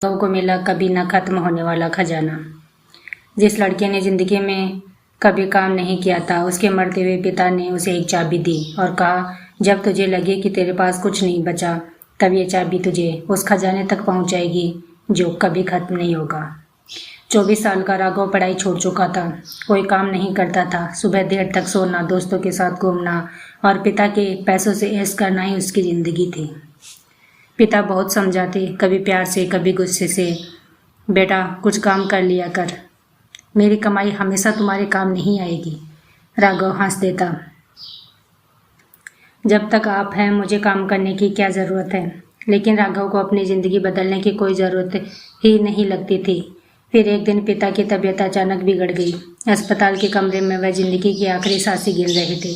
राघव को मिला कभी न खत्म होने वाला खजाना। जिस लड़के ने जिंदगी में कभी काम नहीं किया था, उसके मरते हुए पिता ने उसे एक चाबी दी और कहा, जब तुझे लगे कि तेरे पास कुछ नहीं बचा, तब ये चाबी तुझे उस खजाने तक पहुंचाएगी जो कभी खत्म नहीं होगा। 24 साल का राघव पढ़ाई छोड़ चुका था, कोई काम नहीं करता था। सुबह देर तक सोना, दोस्तों के साथ घूमना और पिता के पैसों से ऐश करना ही उसकी जिंदगी थी। पिता बहुत समझाते, कभी प्यार से कभी गुस्से से, बेटा कुछ काम कर लिया कर, मेरी कमाई हमेशा तुम्हारे काम नहीं आएगी। राघव हंस देता, जब तक आप हैं मुझे काम करने की क्या ज़रूरत है। लेकिन राघव को अपनी ज़िंदगी बदलने की कोई ज़रूरत ही नहीं लगती थी। फिर एक दिन पिता की तबीयत अचानक बिगड़ गई। अस्पताल के कमरे में वह जिंदगी की आखिरी सांसें गिन रहे थे।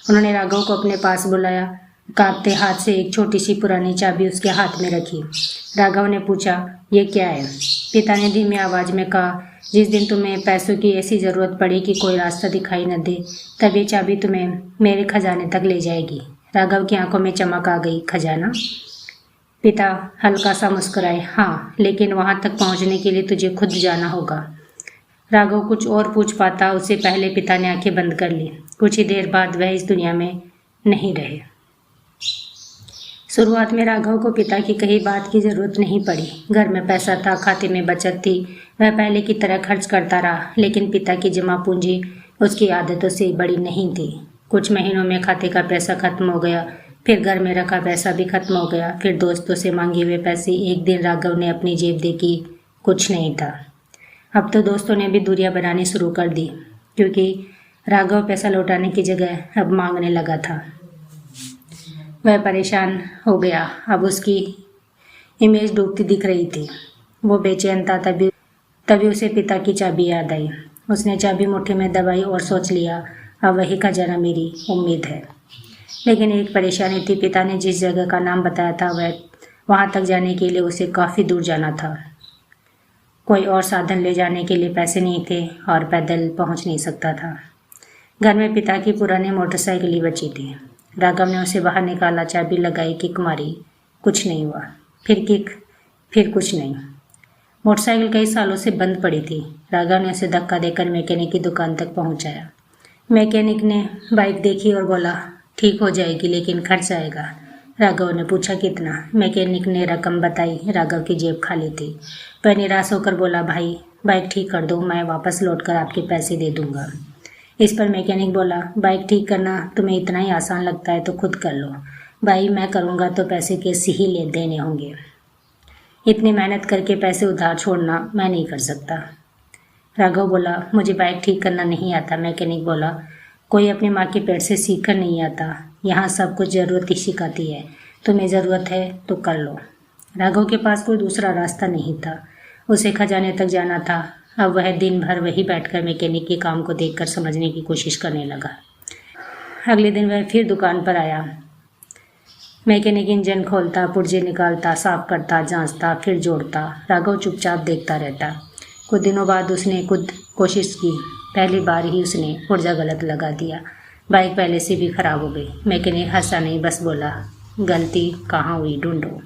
उन्होंने राघव को अपने पास बुलाया। कांपते हाथ से एक छोटी सी पुरानी चाबी उसके हाथ में रखी। राघव ने पूछा, ये क्या है? पिता ने धीमी आवाज़ में कहा, जिस दिन तुम्हें पैसों की ऐसी ज़रूरत पड़ी कि कोई रास्ता दिखाई न दे, तब ये चाबी तुम्हें मेरे खजाने तक ले जाएगी। राघव की आंखों में चमक आ गई। खजाना? पिता हल्का सा मुस्कुराए, हाँ, लेकिन वहां तक पहुंचने के लिए तुझे खुद जाना होगा। राघव कुछ और पूछ पाता उससे पहले पिता ने आंखें बंद कर ली। कुछ ही देर बाद वह इस दुनिया में नहीं रहे। शुरुआत में राघव को पिता की कही बात की जरूरत नहीं पड़ी। घर में पैसा था, खाते में बचत थी, वह पहले की तरह खर्च करता रहा। लेकिन पिता की जमा पूंजी उसकी आदतों से बड़ी नहीं थी। कुछ महीनों में खाते का पैसा खत्म हो गया, फिर घर में रखा पैसा भी खत्म हो गया, फिर दोस्तों से मांगे हुए पैसे। एक दिन राघव ने अपनी जेब देखी, कुछ नहीं था। अब तो दोस्तों ने भी दूरियां बनानी शुरू कर दी, क्योंकि राघव पैसा लौटाने की जगह अब मांगने लगा था। वह परेशान हो गया। अब उसकी इमेज डूबती दिख रही थी। वो बेचैन था। तभी उसे पिता की चाबी याद आई। उसने चाबी मुट्ठी में दबाई और सोच लिया, अब वही खजाना मेरी उम्मीद है। लेकिन एक परेशानी थी। पिता ने जिस जगह का नाम बताया था वहां तक जाने के लिए उसे काफ़ी दूर जाना था। कोई और साधन ले जाने के लिए पैसे नहीं थे और पैदल पहुंच नहीं सकता था। घर में पिता की पुरानी मोटरसाइकिल ही बची थी। राघव ने उसे बाहर निकाला, चाबी लगाई, किक मारी, कुछ नहीं हुआ। फिर किक, फिर कुछ नहीं। मोटरसाइकिल कई सालों से बंद पड़ी थी। राघव ने उसे धक्का देकर मैकेनिक की दुकान तक पहुंचाया। मैकेनिक ने बाइक देखी और बोला, ठीक हो जाएगी लेकिन खर्च आएगा। राघव ने पूछा, कितना? मैकेनिक ने रकम बताई। राघव की जेब खाली थी। वह निराश होकर बोला, भाई बाइक ठीक कर दो, मैं वापस लौट कर आपके पैसे दे दूंगा। इस पर मैकेनिक बोला, बाइक ठीक करना तुम्हें इतना ही आसान लगता है तो खुद कर लो। भाई मैं करूँगा तो पैसे कैसे ही ले देने होंगे। इतनी मेहनत करके पैसे उधार छोड़ना मैं नहीं कर सकता। राघव बोला, मुझे बाइक ठीक करना नहीं आता। मैकेनिक बोला, कोई अपनी माँ के पेट से सीख कर नहीं आता। यहाँ सब कुछ ज़रूरत ही सिखाती है। तुम्हें ज़रूरत है तो कर लो। राघव के पास कोई दूसरा रास्ता नहीं था। उसे खजाने तक जाना था। अब वह दिन भर वही बैठकर मैकेनिक के काम को देखकर समझने की कोशिश करने लगा। अगले दिन वह फिर दुकान पर आया। मैकेनिक इंजन खोलता, पुर्जे निकालता, साफ करता, जांचता, फिर जोड़ता। राघव चुपचाप देखता रहता। कुछ दिनों बाद उसने खुद कोशिश की। पहली बार ही उसने पुर्जा गलत लगा दिया। बाइक पहले से भी खराब हो गई। मैकेनिक हंसा नहीं, बस बोला, गलती कहाँ हुई, ढूंढो।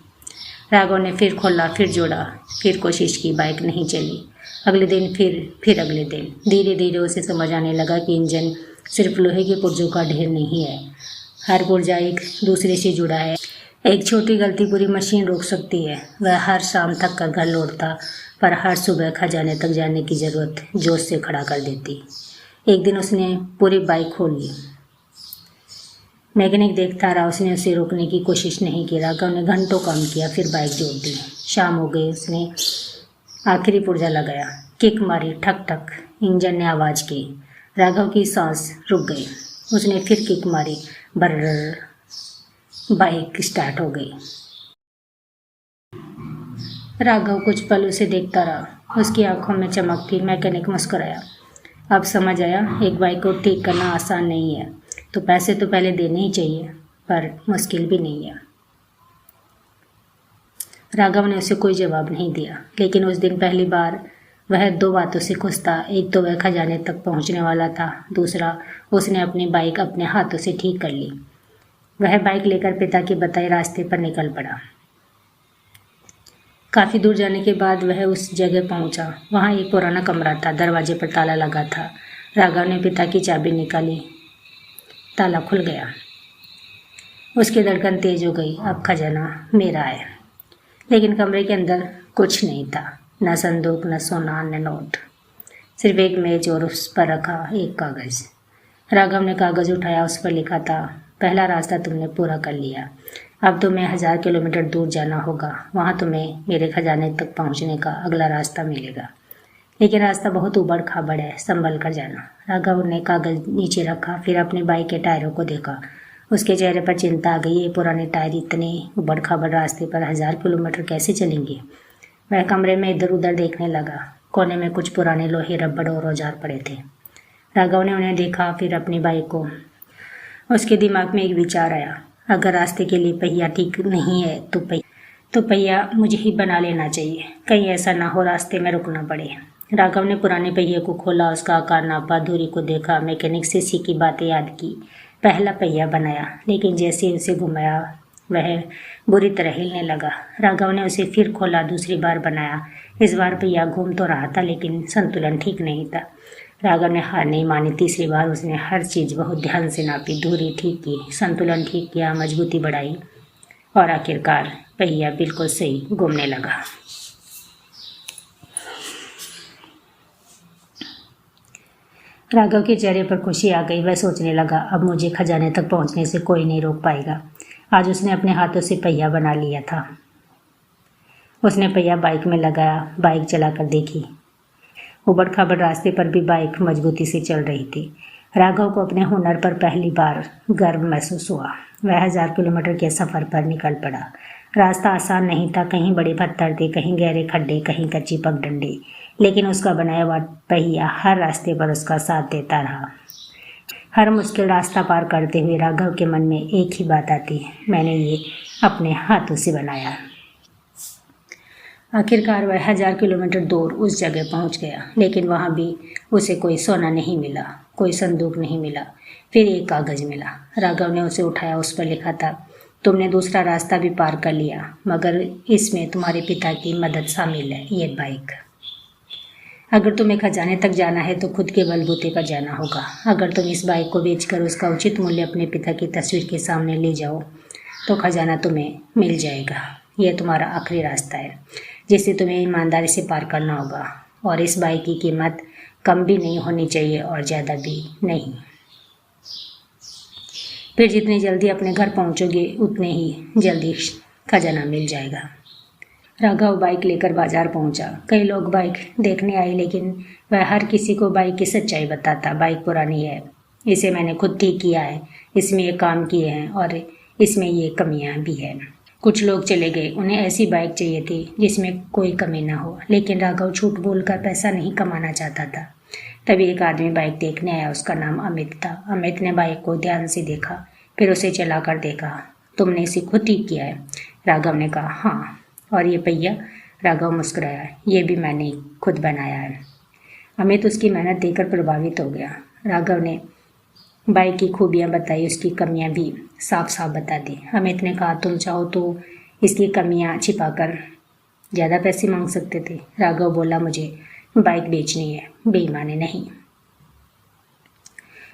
राघव ने फिर खोला, फिर जोड़ा, फिर कोशिश की, बाइक नहीं चली। अगले दिन फिर अगले दिन। धीरे धीरे उसे समझ आने लगा कि इंजन सिर्फ लोहे के पुर्जों का ढेर नहीं है। हर पुर्जा एक दूसरे से जुड़ा है। एक छोटी गलती पूरी मशीन रोक सकती है। वह हर शाम थक कर घर लौटता, पर हर सुबह खजाने तक जाने की ज़रूरत जोश से खड़ा कर देती। एक दिन उसने पूरी बाइक खोल ली। मैकेनिक देखता रहा। उसने उसे रोकने की कोशिश नहीं की। राघव ने घंटों काम किया, फिर बाइक जोड़ दी। शाम हो गई। उसने आखिरी पुर्जा लगाया, किक मारी, ठक ठक, इंजन ने आवाज़ की। राघव की सांस रुक गई। उसने फिर किक मारी, बर्र, बाइक स्टार्ट हो गई। राघव कुछ पल उसे देखता रहा। उसकी आंखों में चमक थी। मैकेनिक मुस्कुराया, अब समझ आया, एक बाइक को ठीक करना आसान नहीं है, तो पैसे तो पहले देने ही चाहिए, पर मुश्किल भी नहीं है। राघव ने उसे कोई जवाब नहीं दिया। लेकिन उस दिन पहली बार वह दो बातों से खुश था। एक तो वह खजाने तक पहुंचने वाला था, दूसरा उसने अपनी बाइक अपने हाथों से ठीक कर ली। वह बाइक लेकर पिता के बताए रास्ते पर निकल पड़ा। काफ़ी दूर जाने के बाद वह उस जगह पहुंचा। वहां एक पुराना कमरा था, दरवाजे पर ताला लगा था। राघव ने पिता की चाबी निकाली, ताला खुल गया। उसकी धड़कन तेज हो गई। अब खजाना मेरा है। लेकिन कमरे के अंदर कुछ नहीं था, न संदूक, न सोना, न नोट, सिर्फ एक मेज और उस पर रखा एक कागज़। राघव ने कागज़ उठाया, उस पर लिखा था, पहला रास्ता तुमने पूरा कर लिया। अब तुम्हें 1000 किलोमीटर दूर जाना होगा। वहाँ तुम्हें मेरे खजाने तक पहुँचने का अगला रास्ता मिलेगा, लेकिन रास्ता बहुत उबड़ खाबड़ है, संभल कर जाना। राघव ने कागज़ नीचे रखा, फिर अपने बाइक के टायरों को देखा। उसके चेहरे पर चिंता आ गई। ये पुराने टायर इतने उबड़ खाबड़ रास्ते पर 1000 किलोमीटर कैसे चलेंगे? वह कमरे में इधर उधर देखने लगा। कोने में कुछ पुराने लोहे, रबड़ और औजार पड़े थे। राघव ने उन्हें देखा, फिर अपनी बाइक को। उसके दिमाग में एक विचार आया, अगर रास्ते के लिए पहिया ठीक नहीं है तो पहिया मुझे ही बना लेना चाहिए। कहीं ऐसा ना हो रास्ते में रुकना पड़े। राघव ने पुराने पहिए को खोला, उसका आकार नापा, दूरी को देखा, मैकेनिक से सीखी बातें याद की, पहला पहिया बनाया। लेकिन जैसे उसे घुमाया वह बुरी तरह हिलने लगा। राघव ने उसे फिर खोला, दूसरी बार बनाया। इस बार पहिया घूम तो रहा था, लेकिन संतुलन ठीक नहीं था। राघव ने हार नहीं मानी। तीसरी बार उसने हर चीज़ बहुत ध्यान से नापी, दूरी ठीक की, संतुलन ठीक किया, मजबूती बढ़ाई और आखिरकार पहिया बिल्कुल सही घूमने लगा। राघव के चेहरे पर खुशी आ गई। वह सोचने लगा, अब मुझे खजाने तक पहुंचने से कोई नहीं रोक पाएगा। आज उसने अपने हाथों से पहिया बना लिया था। उसने पहिया बाइक में लगाया, बाइक चलाकर देखी। उबड़ खाबड़ रास्ते पर भी बाइक मजबूती से चल रही थी। राघव को अपने हुनर पर पहली बार गर्व महसूस हुआ। वह 1000 किलोमीटर के सफ़र पर निकल पड़ा। रास्ता आसान नहीं था, कहीं बड़े पत्थर थे, कहीं गहरे खड्डे, कहीं कच्ची पगडंडी, लेकिन उसका बनाया हुआ पहिया हर रास्ते पर उसका साथ देता रहा। हर मुश्किल रास्ता पार करते हुए राघव के मन में एक ही बात आती, मैंने ये अपने हाथों से बनाया। आखिरकार वह 1000 किलोमीटर दूर उस जगह पहुंच गया, लेकिन वहां भी उसे कोई सोना नहीं मिला, कोई संदूक नहीं मिला। फिर एक कागज़ मिला। राघव ने उसे उठाया, उस पर लिखा था, तुमने दूसरा रास्ता भी पार कर लिया, मगर इसमें तुम्हारे पिता की मदद शामिल है, ये बाइक। अगर तुम्हें खजाने तक जाना है तो खुद के बलबूते पर जाना होगा। अगर तुम इस बाइक को बेचकर उसका उचित मूल्य अपने पिता की तस्वीर के सामने ले जाओ तो खजाना तुम्हें मिल जाएगा। यह तुम्हारा आखिरी रास्ता है, जिसे तुम्हें ईमानदारी से पार करना होगा, और इस बाइक की कीमत कम भी नहीं होनी चाहिए और ज़्यादा भी नहीं। फिर जितनी जल्दी अपने घर पहुंचोगे उतने ही जल्दी खजाना मिल जाएगा। राघव बाइक लेकर बाजार पहुंचा। कई लोग बाइक देखने आए, लेकिन वह हर किसी को बाइक की सच्चाई बताता। बाइक पुरानी है, इसे मैंने खुद ठीक किया है, इसमें ये काम किए हैं और इसमें ये कमियां भी हैं। कुछ लोग चले गए, उन्हें ऐसी बाइक चाहिए थी जिसमें कोई कमी ना हो, लेकिन राघव झूठ बोलकर पैसा नहीं कमाना चाहता था। तभी एक आदमी बाइक देखने आया, उसका नाम अमित था। अमित ने बाइक को ध्यान से देखा, फिर उसे चलाकर देखा। तुमने इसे खुद ठीक किया है? राघव ने कहा, हाँ। और ये पहिया? राघव मुस्कुराया, ये भी मैंने खुद बनाया है। अमित उसकी मेहनत देखकर प्रभावित हो गया। राघव ने बाइक की खूबियाँ बताई, उसकी कमियाँ भी साफ साफ बता दी। अमित ने कहा, तुम चाहो तो इसकी कमियाँ छिपाकर ज़्यादा पैसे मांग सकते थे। राघव बोला, मुझे बाइक बेचनी है, बेईमानी नहीं।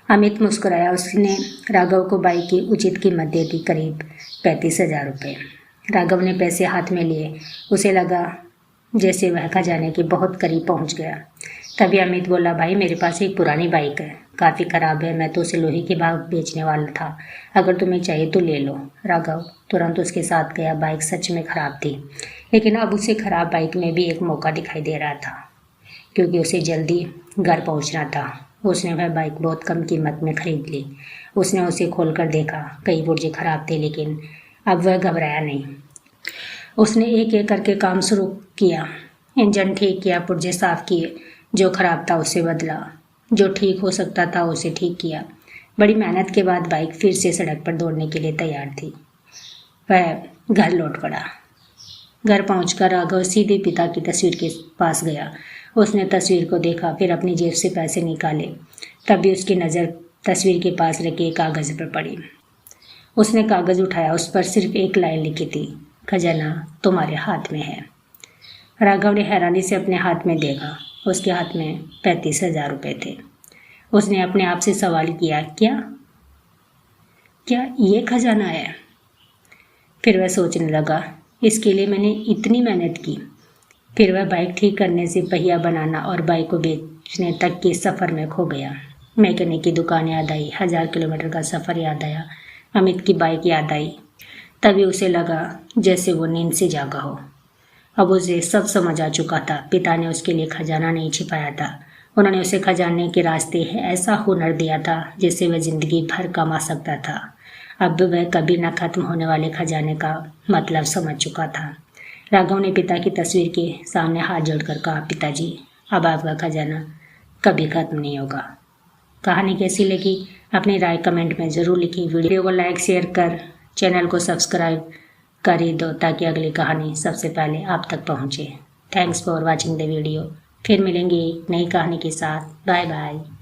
अमित मुस्कुराया। उसने राघव को बाइक की उचित कीमत दे दी, करीब 35,000 रुपये। राघव ने पैसे हाथ में लिए। उसे लगा जैसे वह खजाने के बहुत करीब पहुंच गया। तभी अमित बोला, भाई मेरे पास एक पुरानी बाइक है, काफ़ी ख़राब है, मैं तो उसे लोहे के भाव बेचने वाला था, अगर तुम्हें चाहिए तो ले लो। राघव तुरंत उसके साथ गया। बाइक सच में ख़राब थी, लेकिन अब उसे ख़राब बाइक में भी एक मौका दिखाई दे रहा था, क्योंकि उसे जल्दी घर पहुंचना था। उसने वह बाइक बहुत कम कीमत में ख़रीद ली। उसने उसे खोलकर देखा, कई पुर्जे ख़राब थे, लेकिन अब वह घबराया नहीं। उसने एक एक करके काम शुरू किया। इंजन ठीक किया, पुर्जे साफ़ किए, जो ख़राब था उसे बदला, जो ठीक हो सकता था उसे ठीक किया। बड़ी मेहनत के बाद बाइक फिर से सड़क पर दौड़ने के लिए तैयार थी। वह घर लौट पड़ा। घर पहुंचकर राघव सीधे पिता की तस्वीर के पास गया। उसने तस्वीर को देखा, फिर अपनी जेब से पैसे निकाले। तभी उसकी नज़र तस्वीर के पास रखे कागज़ पर पड़ी। उसने कागज़ उठाया, उस पर सिर्फ एक लाइन लिखी थी, खजाना तुम्हारे हाथ में है। राघव ने हैरानी से अपने हाथ में देखा। उसके हाथ में 35,000 रुपये थे। उसने अपने आप से सवाल किया, क्या ये खजाना है? फिर वह सोचने लगा, इसके लिए मैंने इतनी मेहनत की। फिर वह बाइक ठीक करने से पहिया बनाना और बाइक को बेचने तक के सफ़र में खो गया। मैकेनिक की दुकान याद आई, 1000 किलोमीटर का सफ़र याद आया, अमित की बाइक याद आई। तभी उसे लगा जैसे वो नींद से जागा हो। अब उसे सब समझ आ चुका था। पिता ने उसके लिए खजाना नहीं छिपाया था, उन्होंने उसे खजाने के रास्ते ऐसा हुनर दिया था जिससे वह जिंदगी भर कमा सकता था। अब वह कभी न खत्म होने वाले खजाने का मतलब समझ चुका था। राघव ने पिता की तस्वीर के सामने हाथ जोड़कर कहा, पिताजी, अब आपका खजाना कभी खत्म नहीं होगा। कहानी कैसी लगी अपनी राय कमेंट में ज़रूर लिखिए। वीडियो को लाइक शेयर कर चैनल को सब्सक्राइब कर ही दो ताकि अगली कहानी सबसे पहले आप तक पहुँचे। Thanks for watching the video. फिर मिलेंगे एक नई कहानी के साथ। Bye bye.